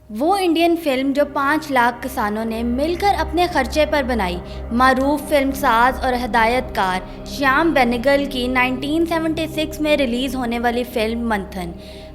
وہ Indian film جو 5 لاکھ کسانوں نے مل کر اپنے خرچے پر بنائی، معروف فلم ساز اور ہدایت کار شیام بینیگل کی 1976 میں ریلیز ہونے والی فلم منتھن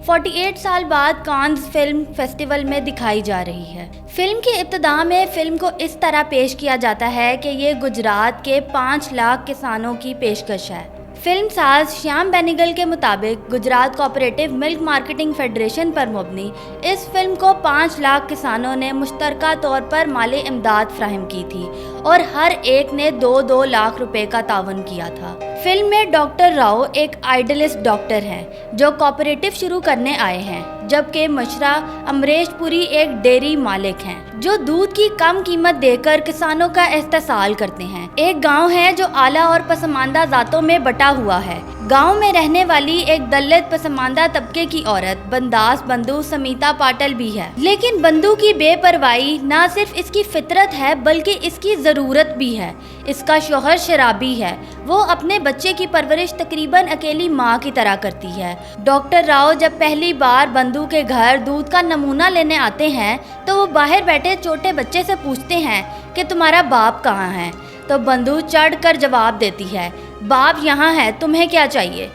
48 سال بعد کانز فلم فیسٹیول میں دکھائی جا رہی ہے۔ فلم کی ابتدا میں فلم کو اس طرح پیش کیا جاتا ہے کہ یہ گجرات کے 5 لاکھ کسانوں کی پیشکش ہے۔ فلم ساز شیام بینیگل کے مطابق گجرات کوآپریٹو ملک مارکیٹنگ فیڈریشن پر مبنی اس فلم کو 5 لاکھ کسانوں نے مشترکہ طور پر مالی امداد فراہم کی تھی اور ہر ایک نے 2 لاکھ روپے کا تعاون کیا تھا۔ فلم میں ڈاکٹر راؤ ایک آئیڈلسٹ ڈاکٹر ہیں جو کوآپریٹو شروع کرنے آئے ہیں، جبکہ مشرا امریش پوری ایک ڈیری مالک ہیں جو دودھ کی کم قیمت دے کر کسانوں کا استحصال کرتے ہیں۔ ایک گاؤں ہے جو اعلیٰ اور پسماندہ ذاتوں میں بٹا ہوا ہے۔ گاؤں میں رہنے والی ایک دلت پسماندہ طبقے کی عورت بنداس بندو سمیتا پاٹل بھی ہے، لیکن بندو کی بے پرواہی نہ صرف اس کی فطرت ہے بلکہ اس کی ضرورت بھی ہے۔ اس کا شوہر شرابی ہے، وہ اپنے بچے کی پرورش تقریباً اکیلی ماں کی طرح کرتی ہے۔ ڈاکٹر راؤ جب پہلی بار بندو کے گھر دودھ کا نمونہ لینے آتے ہیں تو وہ باہر بیٹھے چھوٹے بچے سے پوچھتے ہیں کہ تمہارا باپ کہاں ہے؟ تو بندو چڑھ کر جواب دیتی ہے، باپ یہاں ہے، تمہیں کیا چاہیے؟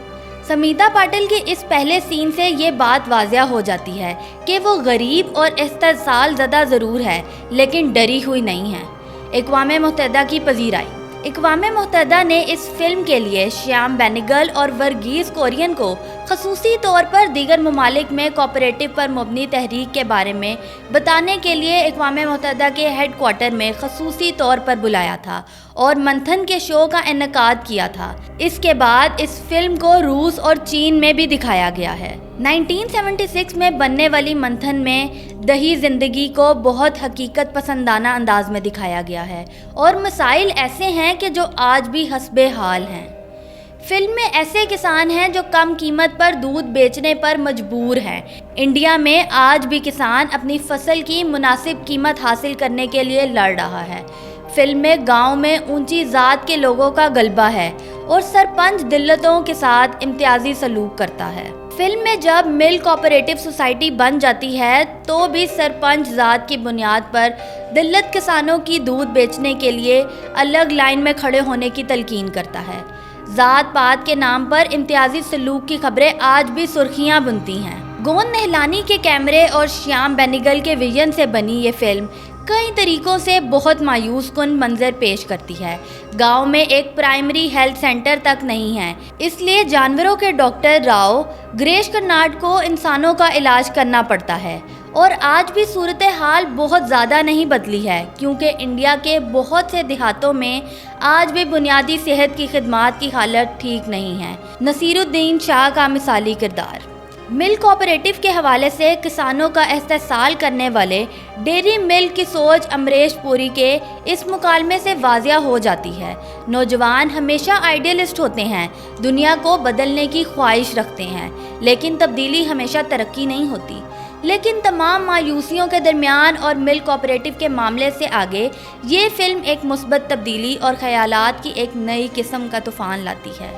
سمیتا پاٹل کے اس پہلے سین سے یہ بات واضح ہو جاتی ہے کہ وہ غریب اور استحصال زدہ ضرور ہے لیکن ڈری ہوئی نہیں ہے۔ اقوام متحدہ کی پذیرائی۔ اقوام متحدہ نے اس فلم کے لیے شیام بینیگل اور ورگیز کورین کو خصوصی طور پر دیگر ممالک میں کوآپریٹو پر مبنی تحریک کے بارے میں بتانے کے لیے اقوام متحدہ کے ہیڈ کوارٹر میں خصوصی طور پر بلایا تھا اور منتھن کے شو کا انعقاد کیا تھا۔ اس کے بعد اس فلم کو روس اور چین میں بھی دکھایا گیا ہے۔ 1976 میں بننے والی منتھن میں دیہی زندگی کو بہت حقیقت پسندانہ انداز میں دکھایا گیا ہے اور مسائل ایسے ہیں کہ جو آج بھی حسب حال ہیں۔ فلم میں ایسے کسان ہیں جو کم قیمت پر دودھ بیچنے پر مجبور ہیں۔ انڈیا میں آج بھی کسان اپنی فصل کی مناسب قیمت حاصل کرنے کے لیے لڑ رہا ہے۔ فلم میں گاؤں میں اونچی ذات کے لوگوں کا غلبہ ہے اور سرپنچ دلتوں کے ساتھ امتیازی سلوک کرتا ہے۔ فلم میں جب مل کوآپریٹو سوسائٹی بن جاتی ہے تو بھی سرپنچ ذات کی بنیاد پر دلت کسانوں کی دودھ بیچنے کے لیے الگ لائن میں کھڑے ہونے کی تلقین کرتا ہے۔ ذات پات کے نام پر امتیازی سلوک کی خبریں آج بھی سرخیاں بنتی ہیں۔ گون نہلانی کے کیمرے اور شیام بینیگل کے ویژن سے بنی یہ فلم کئی طریقوں سے بہت مایوس کن منظر پیش کرتی ہے۔ گاؤں میں ایک پرائمری ہیلتھ سینٹر تک نہیں ہے، اس لیے جانوروں کے ڈاکٹر راؤ گریش کرناڈ کو انسانوں کا علاج کرنا پڑتا ہے۔ اور آج بھی صورتحال بہت زیادہ نہیں بدلی ہے کیونکہ انڈیا کے بہت سے دیہاتوں میں آج بھی بنیادی صحت کی خدمات کی حالت ٹھیک نہیں ہے۔ نصیر الدین شاہ کا مثالی کردار۔ مل کوآپریٹو کے حوالے سے کسانوں کا استحصال کرنے والے ڈیری ملک کی سوچ امریش پوری کے اس مکالمے سے واضح ہو جاتی ہے۔ نوجوان ہمیشہ آئیڈیلسٹ ہوتے ہیں، دنیا کو بدلنے کی خواہش رکھتے ہیں، لیکن تبدیلی ہمیشہ ترقی نہیں ہوتی۔ لیکن تمام مایوسیوں کے درمیان اور مل کوآپریٹو کے معاملے سے آگے یہ فلم ایک مثبت تبدیلی اور خیالات کی ایک نئی قسم کا طوفان لاتی ہے۔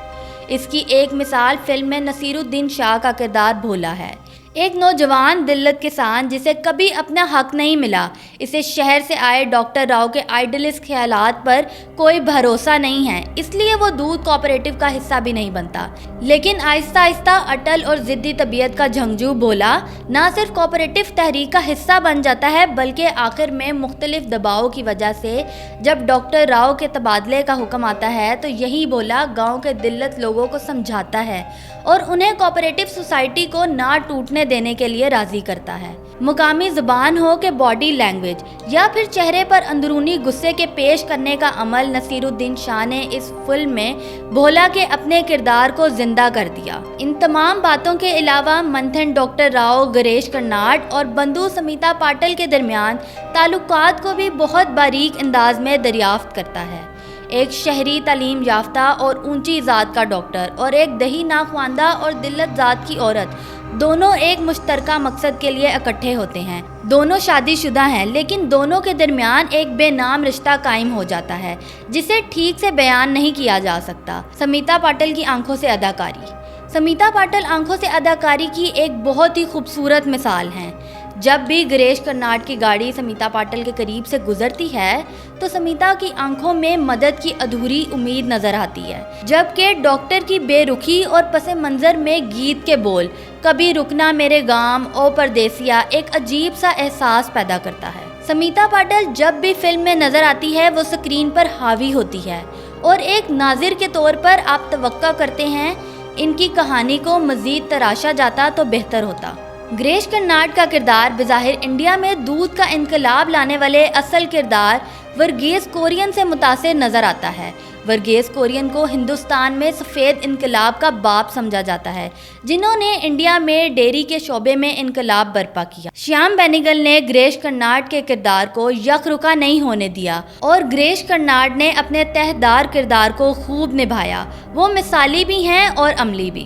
اس کی ایک مثال فلم میں نصیر الدین شاہ کا کردار بھولا ہے، ایک نوجوان دلت کسان جسے کبھی اپنا حق نہیں ملا۔ اسے شہر سے آئے ڈاکٹر راؤ کے آئیڈلسٹ خیالات پر کوئی بھروسہ نہیں ہے، اس لیے وہ دودھ کوآپریٹو کا حصہ بھی نہیں بنتا۔ لیکن آہستہ آہستہ اٹل اور ضدی طبیعت کا جنگجو بھولا نہ صرف کوآپریٹو تحریک کا حصہ بن جاتا ہے بلکہ آخر میں مختلف دباؤ کی وجہ سے جب ڈاکٹر راؤ کے تبادلے کا حکم آتا ہے تو یہی بھولا گاؤں کے دلت لوگوں کو سمجھاتا ہے اور انہیں کوآپریٹو سوسائٹی کو نہ ٹوٹنے دینے کے لیے راضی کرتا ہے۔ مقامی زبان ہو کہ باڈی لینگویج یا پھر چہرے پر اندرونی غصے کے پیش کرنے کا عمل، نصیر الدین شاہ نے اس فلم میں بھولا کے اپنے کردار کو زندہ کر دیا۔ ان تمام باتوں کے علاوہ منتھن ڈاکٹر راؤ گریش کرناڈ اور بندو سمیتا پاٹل کے درمیان تعلقات کو بھی بہت باریک انداز میں دریافت کرتا ہے۔ ایک شہری تعلیم یافتہ اور اونچی ذات کا ڈاکٹر اور ایک دیہی ناخواندہ اور دلت ذات کی عورت دونوں ایک مشترکہ مقصد کے لیے اکٹھے ہوتے ہیں۔ دونوں شادی شدہ ہیں لیکن دونوں کے درمیان ایک بے نام رشتہ قائم ہو جاتا ہے جسے ٹھیک سے بیان نہیں کیا جا سکتا۔ سمیتا پاٹل کی آنکھوں سے اداکاری۔ سمیتا پاٹل آنکھوں سے اداکاری کی ایک بہت ہی خوبصورت مثال ہیں۔ جب بھی گریش کرناڈ کی گاڑی سمیتا پاٹل کے قریب سے گزرتی ہے تو سمیتا کی آنکھوں میں مدد کی ادھوری امید نظر آتی ہے، جبکہ ڈاکٹر کی بے رخی اور پس منظر میں گیت کے بول کبھی رکنا میرے گام او پردیسیا ایک عجیب سا احساس پیدا کرتا ہے۔ سمیتا پاٹل جب بھی فلم میں نظر آتی ہے وہ اسکرین پر حاوی ہوتی ہے اور ایک ناظر کے طور پر آپ توقع کرتے ہیں ان کی کہانی کو مزید تراشا جاتا تو بہتر ہوتا۔ گریش کرناڈ کا کردار بظاہر انڈیا میں دودھ کا انقلاب لانے والے اصل کردار ورگیز کورین سے متاثر نظر آتا ہے۔ ورگیز کورین کو ہندوستان میں سفید انقلاب کا باپ سمجھا جاتا ہے، جنہوں نے انڈیا میں ڈیری کے شعبے میں انقلاب برپا کیا۔ شیام بینیگل نے گریش کرناڈ کے کردار کو یک رکا نہیں ہونے دیا اور گریش کرناڈ نے اپنے تہدار کردار کو خوب نبھایا۔ وہ مثالی بھی ہیں اور عملی بھی۔